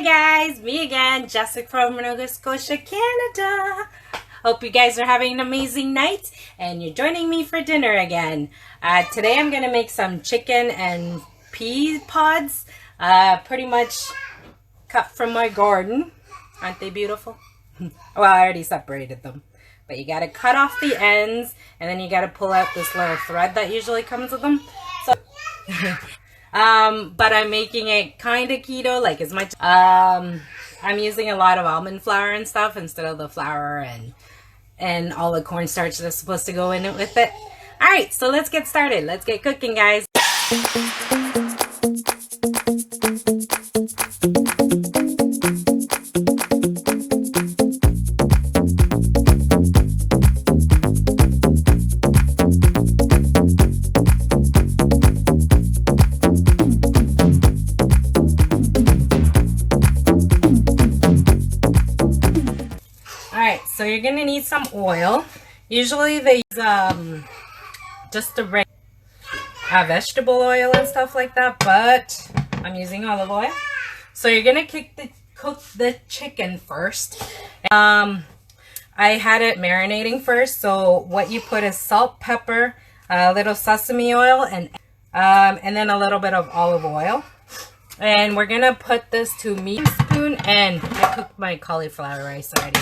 Hi guys, me again, Jessica from Nova Scotia, Canada. Hope you guys are having an amazing night and you're joining me for dinner again. Today I'm going to make some chicken and pea pods, pretty much cut from my garden. Aren't they beautiful? Well, I already separated them. But you got to cut off the ends and then you got to pull out this little thread that usually comes with them. So but I'm making it kind of keto, like as much. I'm using a lot of almond flour and stuff instead of the flour and all the cornstarch that's supposed to go in it with it. All right, so let's get started. Let's get cooking, guys. So you're gonna need some oil. Usually they use just the regular vegetable oil and stuff like that, but I'm using olive oil. So you're gonna cook the chicken first. I had it marinating first. So what you put is salt, pepper, a little sesame oil, and then a little bit of olive oil. And we're gonna put this to medium spoon, and I cooked my cauliflower rice already.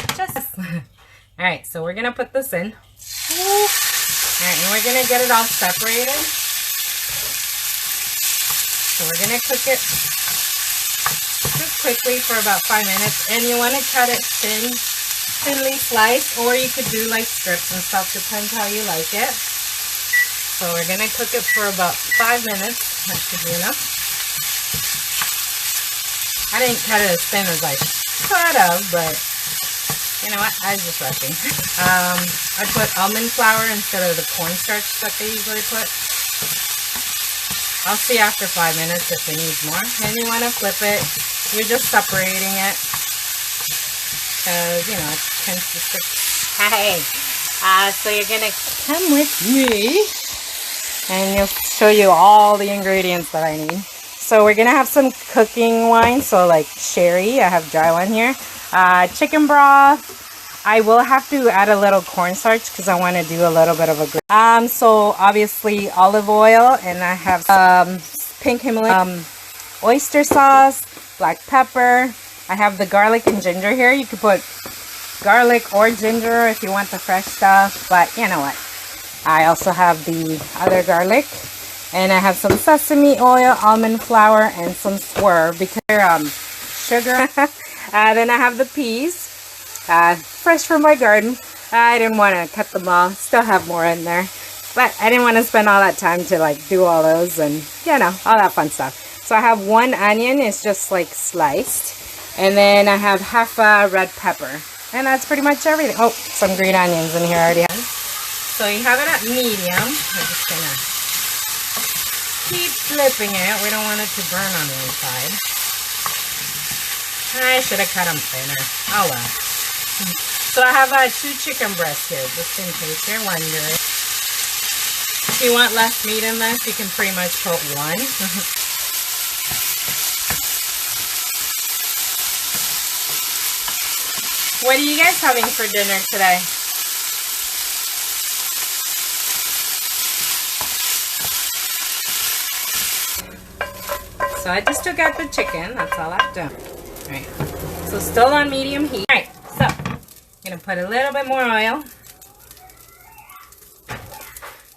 All right, so we're gonna put this in. All right, and we're gonna get it all separated. So we're gonna cook it just quickly for about 5 minutes, and you want to cut it thinly sliced, or you could do like strips and stuff, depends how you like it. So we're gonna cook it for about 5 minutes. That should be enough. I didn't cut it as thin as I could have, but you know what? I was just rushing. I put almond flour instead of the cornstarch that they usually put. I'll see after 5 minutes if it needs more. And you want to flip it. You're just separating it because, you know, it tends to stick. Hey, so you're going to come with me and you'll show you all the ingredients that I need. So we're going to have some cooking wine, so like sherry. I have dry one here. Chicken broth. I will have to add a little cornstarch because I want to do a little bit of a gravy. So obviously olive oil, and I have pink Himalayan oyster sauce, black pepper. I have the garlic and ginger here. You could put garlic or ginger if you want the fresh stuff, but you know what? I also have the other garlic. And I have some sesame oil, almond flour, and some swerve because they're sugar. Then I have the peas, fresh from my garden. I didn't want to cut them all. Still have more in there. But I didn't want to spend all that time to like do all those and, you know, all that fun stuff. So I have one onion. It's just like sliced. And then I have half a red pepper. And that's pretty much everything. Oh, some green onions in here already. So you have it at medium. I'm just going to keep flipping it. We don't want it to burn on one side. I should have cut them thinner. Oh well. So I have 2 chicken breasts here, just in case you're wondering. If you want less meat in this, you can pretty much put 1. What are you guys having for dinner today? So I just took out the chicken. That's all I've done. All right. So still on medium heat. All right. So I'm gonna put a little bit more oil.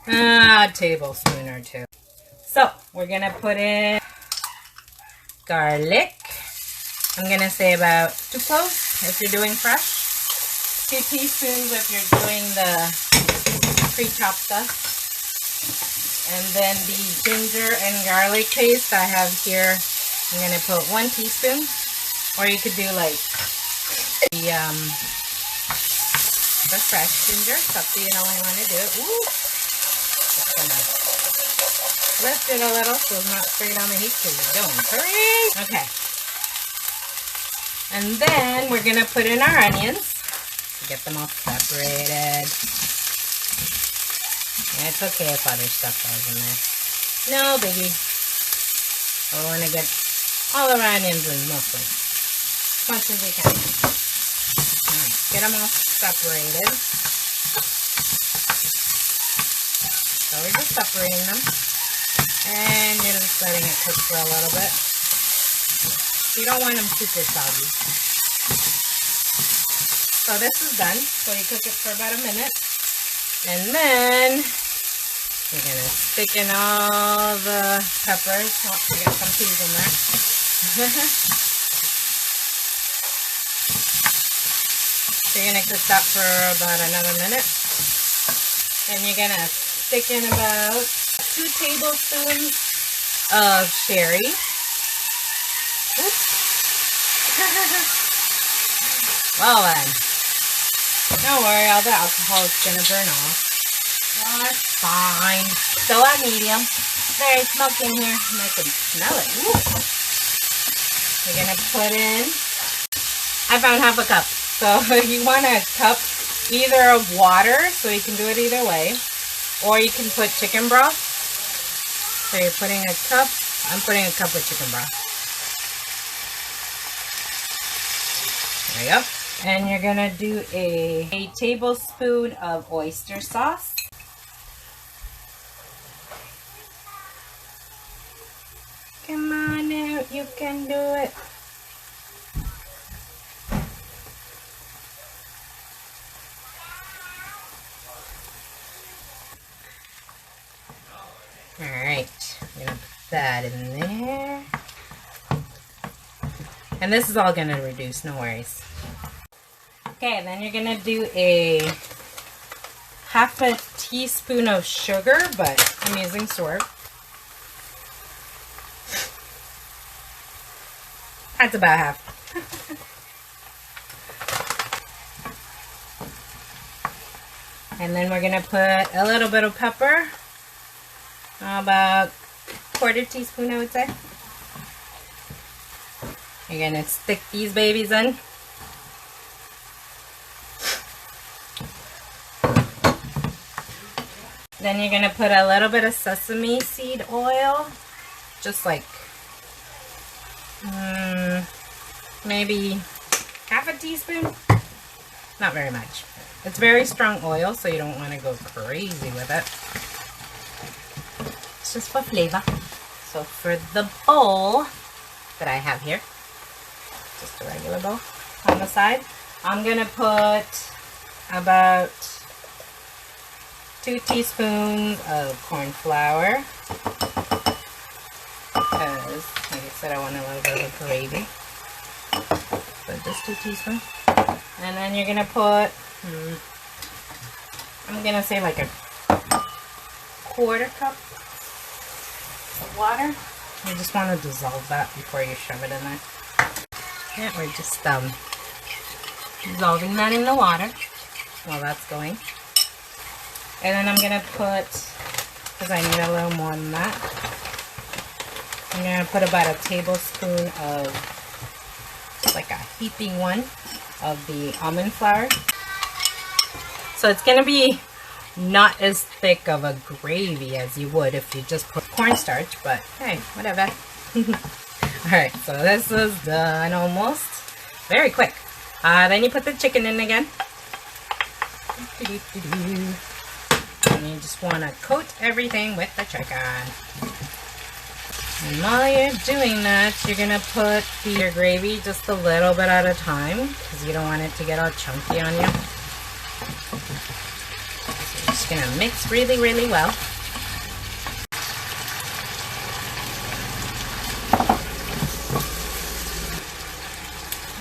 A tablespoon or 2. So we're gonna put in garlic. I'm gonna say about 2 cloves if you're doing fresh. 2 teaspoons if you're doing the pre-chopped stuff. And then the ginger and garlic paste I have here, I'm going to put 1 teaspoon. Or you could do like the fresh ginger. It's up to you how you want to do it. Ooh. Just going to lift it a little so it's not straight on the heat because you're doing curry. Okay. And then we're going to put in our onions to get them all separated. It's okay if other stuff goes in there. No biggie. I want to get all the onions in mostly. as much as we can. Alright, get them all separated. So we're just separating them. And you're just letting it cook for a little bit. You don't want them super soggy. So this is done. So you cook it for about a minute. And then you're going to stick in all the peppers. Oh, we got some peas in there. So you're going to cook that for about another minute. And you're going to stick in about 2 tablespoons of sherry. Oops. Well then, don't worry, all the alcohol is going to burn off. Oh, it's fine. Still at medium. Very smoky in here. And I can smell it. Ooh. We're going to put in, I found half a cup. So you want a cup either of water, so you can do it either way, or you can put chicken broth. So you're putting a cup, I'm putting a cup of chicken broth. There you go. And you're gonna do a tablespoon of oyster sauce. Come on now, you can do it. Alright, I'm gonna put that in there. And this is all gonna reduce, no worries. Okay, then you're gonna do a half a teaspoon of sugar, but I'm using sorb. That's about half. And then we're gonna put a little bit of pepper. About 1/4 teaspoon, I would say. You're gonna stick these babies in. Then you're gonna put a little bit of sesame seed oil, just like maybe half a teaspoon. Not very much. It's very strong oil, so you don't want to go crazy with it. It's just for flavor. So for the bowl that I have here, just a regular bowl on the side, I'm gonna put about 2 teaspoons of corn flour, because like I said, I want a little bit of gravy. So just 2 teaspoons. And then you're gonna put I'm gonna say like a 1/4 cup of water. You just want to dissolve that before you shove it in there. Yeah, we're just dissolving that in the water while that's going. And then I'm gonna put, because I need a little more than that, I'm gonna put about a tablespoon of, like a heaping one, of the almond flour. So it's gonna be not as thick of a gravy as you would if you just put cornstarch, but hey, whatever. Alright, so this is done almost. Very quick. Then you put the chicken in again. And you just want to coat everything with the chicken. And while you're doing that, you're going to put your gravy just a little bit at a time, because you don't want it to get all chunky on you. So you're just going to mix really, really well.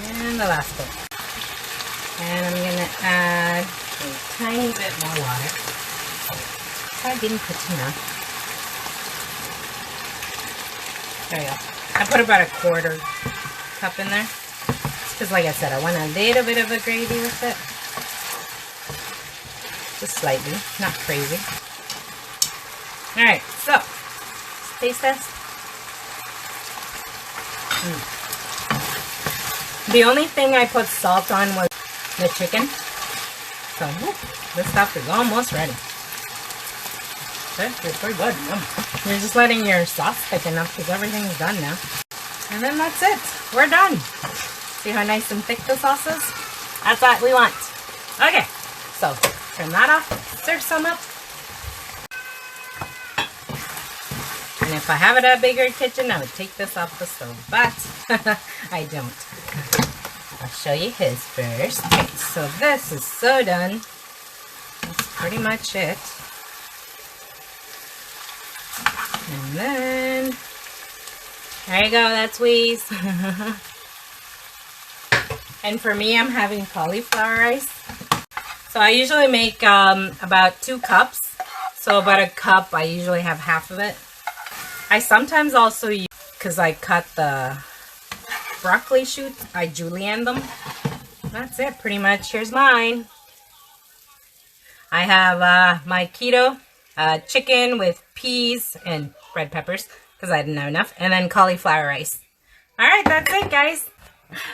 And the last bit. And I'm going to add a tiny bit more water. I didn't put enough. There you go. I put about a 1/4 cup in there. Because like I said, I want a little bit of a gravy with it. Just slightly, not crazy. Alright, so, let's taste test. The only thing I put salt on was the chicken. So, this stuff is almost ready. It's pretty good. Yum. You're just letting your sauce thicken up because everything's done now. And then that's it. We're done. See how nice and thick the sauce is? That's what we want. Okay, so turn that off, serve some up. And if I have a bigger kitchen, I would take this off the stove, but I don't. I'll show you his first. Okay, so this is so done. That's pretty much it. And then, there you go, that's Wee's. And for me, I'm having cauliflower rice. So I usually make about 2 cups. So about a cup, I usually have half of it. I sometimes also use, because I cut the broccoli shoots, I julienne them. That's it, pretty much. Here's mine. I have my keto chicken with peas and red peppers, because I didn't have enough, and then cauliflower rice. Alright, that's it, guys.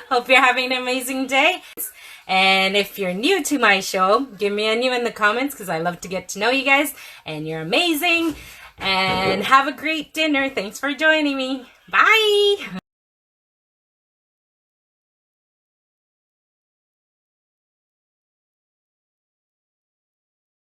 Hope you're having an amazing day. And if you're new to my show, give me a new in the comments, because I love to get to know you guys. And you're amazing. And have a great dinner. Thanks for joining me. Bye.